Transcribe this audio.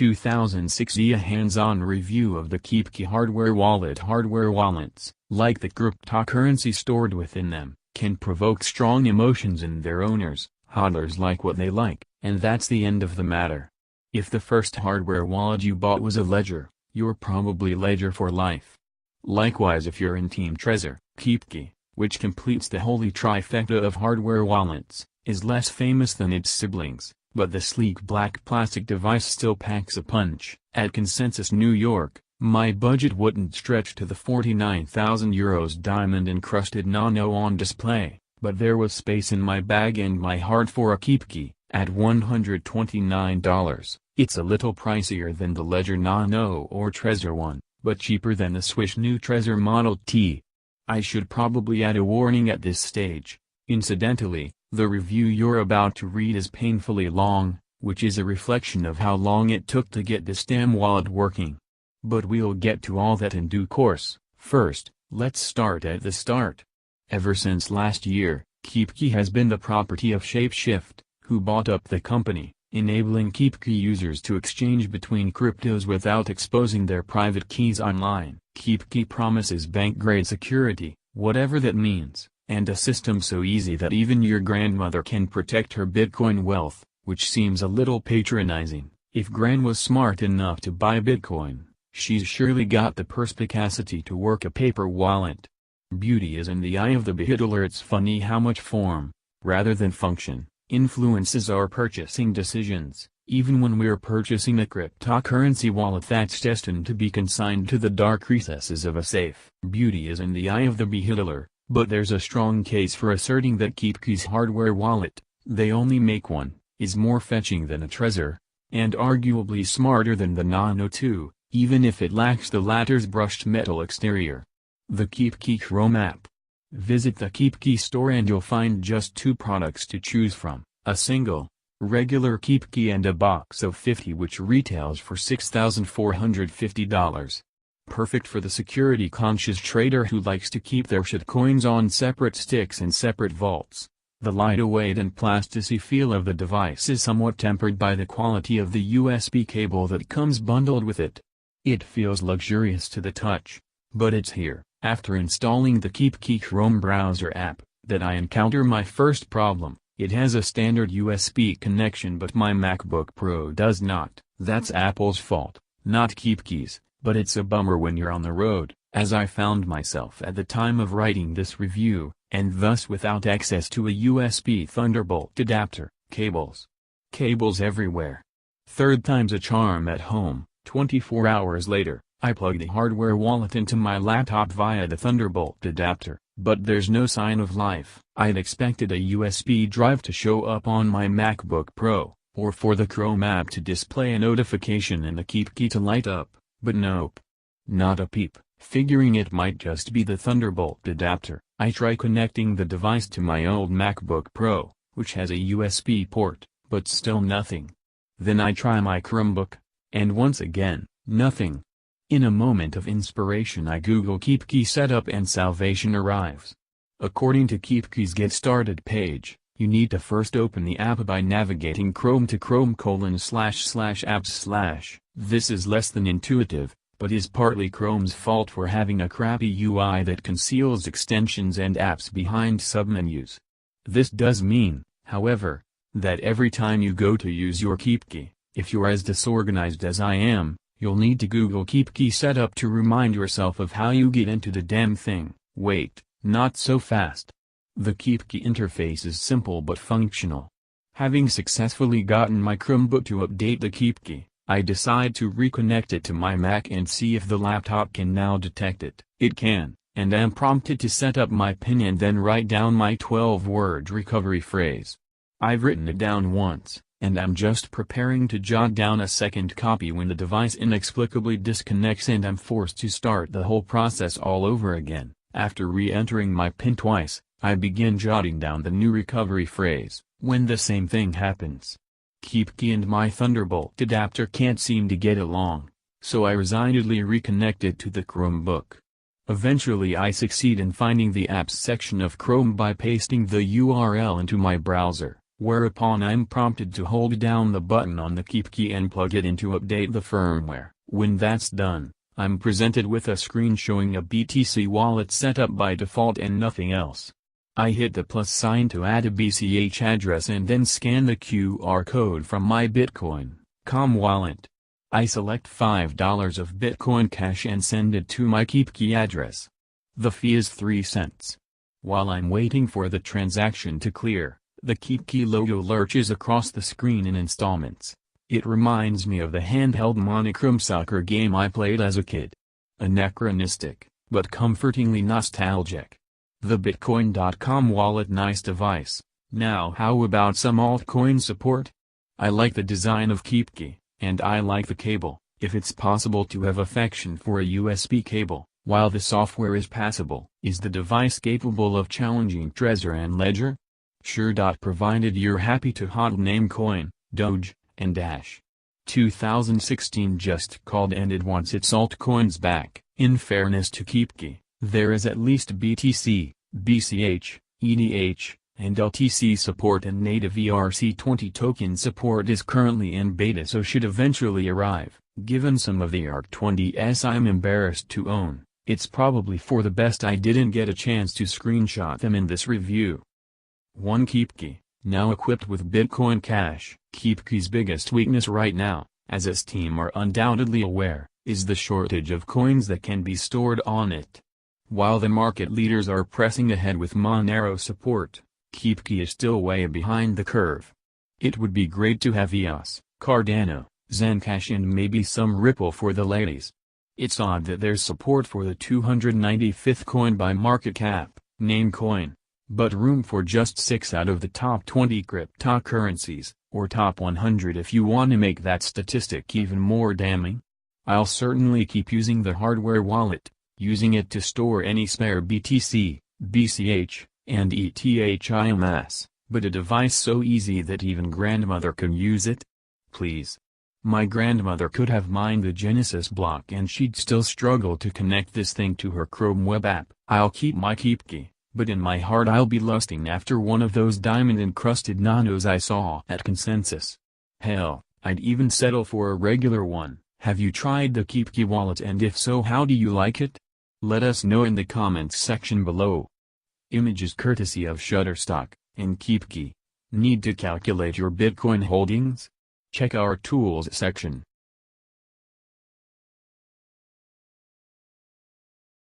2006 a hands-on review of the Keepkey Hardware Wallet Hardware wallets, like the cryptocurrency stored within them, can provoke strong emotions in their owners. Hodlers like what they like, and that's the end of the matter. If the first hardware wallet you bought was a ledger, you're probably ledger for life. Likewise, if you're in Team Trezor, Keepkey, which completes the holy trifecta of hardware wallets, is less famous than its siblings, but the sleek black plastic device still packs a punch. At Consensus New York, my budget wouldn't stretch to the €49,000 diamond-encrusted nano on display, but there was space in my bag and my heart for a Keepkey. At $129, it's a little pricier than the Ledger Nano or Trezor one, but cheaper than the Swish new Trezor Model T. I should probably add a warning at this stage. Incidentally, the review you're about to read is painfully long, which is a reflection of how long it took to get this damn wallet working. But we'll get to all that in due course. First, let's start at the start. Ever since last year, Keepkey has been the property of Shapeshift, who bought up the company, enabling Keepkey users to exchange between cryptos without exposing their private keys online. Keepkey promises bank-grade security, whatever that means, and a system so easy that even your grandmother can protect her Bitcoin wealth, which seems a little patronizing. If Gran was smart enough to buy Bitcoin, she's surely got the perspicacity to work a paper wallet. Beauty is in the eye of the beholder. It's funny how much form, rather than function, influences our purchasing decisions, even when we're purchasing a cryptocurrency wallet that's destined to be consigned to the dark recesses of a safe. Beauty is in the eye of the beholder, but there's a strong case for asserting that Keepkey's hardware wallet, they only make one, is more fetching than a Trezor, and arguably smarter than the Nano 2, even if it lacks the latter's brushed metal exterior. The Keepkey Chrome app. Visit the Keepkey store and you'll find just two products to choose from, a single, regular Keepkey and a box of 50 which retails for $6,450. Perfect for the security-conscious trader who likes to keep their shitcoins on separate sticks in separate vaults. The lightweight and plasticity feel of the device is somewhat tempered by the quality of the USB cable that comes bundled with it. It feels luxurious to the touch, but it's here, after installing the Keepkey Chrome browser app, that I encounter my first problem. It has a standard USB connection but my MacBook Pro does not. That's Apple's fault, not Keepkey's, but it's a bummer when you're on the road, as I found myself at the time of writing this review, and thus without access to a USB Thunderbolt adapter. Cables everywhere. Third time's a charm at home. 24 hours later, I plug the hardware wallet into my laptop via the Thunderbolt adapter, but there's no sign of life. I'd expected a USB drive to show up on my MacBook Pro, or for the Chrome app to display a notification and the Keepkey to light up, but nope. Not a peep. Figuring it might just be the Thunderbolt adapter, I try connecting the device to my old MacBook Pro, which has a USB port, but still nothing. Then I try my Chromebook, and once again, nothing. In a moment of inspiration I Google Keepkey setup and salvation arrives. According to Keepkey's Get Started page, you need to first open the app by navigating Chrome to Chrome://apps/. This is less than intuitive, but is partly Chrome's fault for having a crappy UI that conceals extensions and apps behind submenus. This does mean, however, that every time you go to use your Keepkey, if you're as disorganized as I am, you'll need to Google Keepkey setup to remind yourself of how you get into the damn thing. Wait, not so fast. The Keepkey interface is simple but functional. Having successfully gotten my Chromebook to update the Keepkey, I decide to reconnect it to my Mac and see if the laptop can now detect it. It can, and am prompted to set up my PIN and then write down my 12-word recovery phrase. I've written it down once, and I'm just preparing to jot down a second copy when the device inexplicably disconnects and I'm forced to start the whole process all over again. After re-entering my PIN twice, I begin jotting down the new recovery phrase, when the same thing happens. Keepkey and my Thunderbolt adapter can't seem to get along, so I resignedly reconnect it to the Chromebook. Eventually I succeed in finding the apps section of Chrome by pasting the URL into my browser, whereupon I'm prompted to hold down the button on the Keepkey and plug it in to update the firmware. When that's done, I'm presented with a screen showing a BTC wallet set up by default and nothing else. I hit the plus sign to add a BCH address and then scan the QR code from my Bitcoin.com wallet. I select $5 of Bitcoin Cash and send it to my Keepkey address. The fee is 3 cents. While I'm waiting for the transaction to clear, the Keepkey logo lurches across the screen in installments. It reminds me of the handheld monochrome soccer game I played as a kid. Anachronistic, but comfortingly nostalgic. The Bitcoin.com wallet, nice device. Now how about some altcoin support? I like the design of Keepkey, and I like the cable, if it's possible to have affection for a USB cable, while the software is passable. Is the device capable of challenging Trezor and Ledger? Sure. Provided you're happy to hodl Namecoin, Doge, and Dash. 2016 just called and it wants its altcoins back. In fairness to Keepkey, there is at least BTC, BCH, ETH, and LTC support, and native ERC20 token support is currently in beta, so should eventually arrive. Given some of the ERC20s I'm embarrassed to own, it's probably for the best I didn't get a chance to screenshot them in this review. 1. Keepkey, now equipped with Bitcoin Cash. Keepkey's biggest weakness right now, as its team are undoubtedly aware, is the shortage of coins that can be stored on it. While the market leaders are pressing ahead with Monero support, Keepkey is still way behind the curve. It would be great to have EOS, Cardano, Zencash and maybe some Ripple for the ladies. It's odd that there's support for the 295th coin by market cap, Namecoin, but room for just 6 out of the top 20 cryptocurrencies, or top 100 if you want to make that statistic even more damning. I'll certainly keep using the hardware wallet, using it to store any spare BTC, BCH, and ETH en masse, but a device so easy that even grandmother can use it? Please. My grandmother could have mined the Genesis block and she'd still struggle to connect this thing to her Chrome web app. I'll keep my Keepkey, but in my heart I'll be lusting after one of those diamond-encrusted nanos I saw at Consensus. Hell, I'd even settle for a regular one. Have you tried the Keepkey wallet, and if so, how do you like it? Let us know in the comments section below. Images courtesy of Shutterstock. And Keepkey. Need to calculate your Bitcoin holdings? Check our tools section.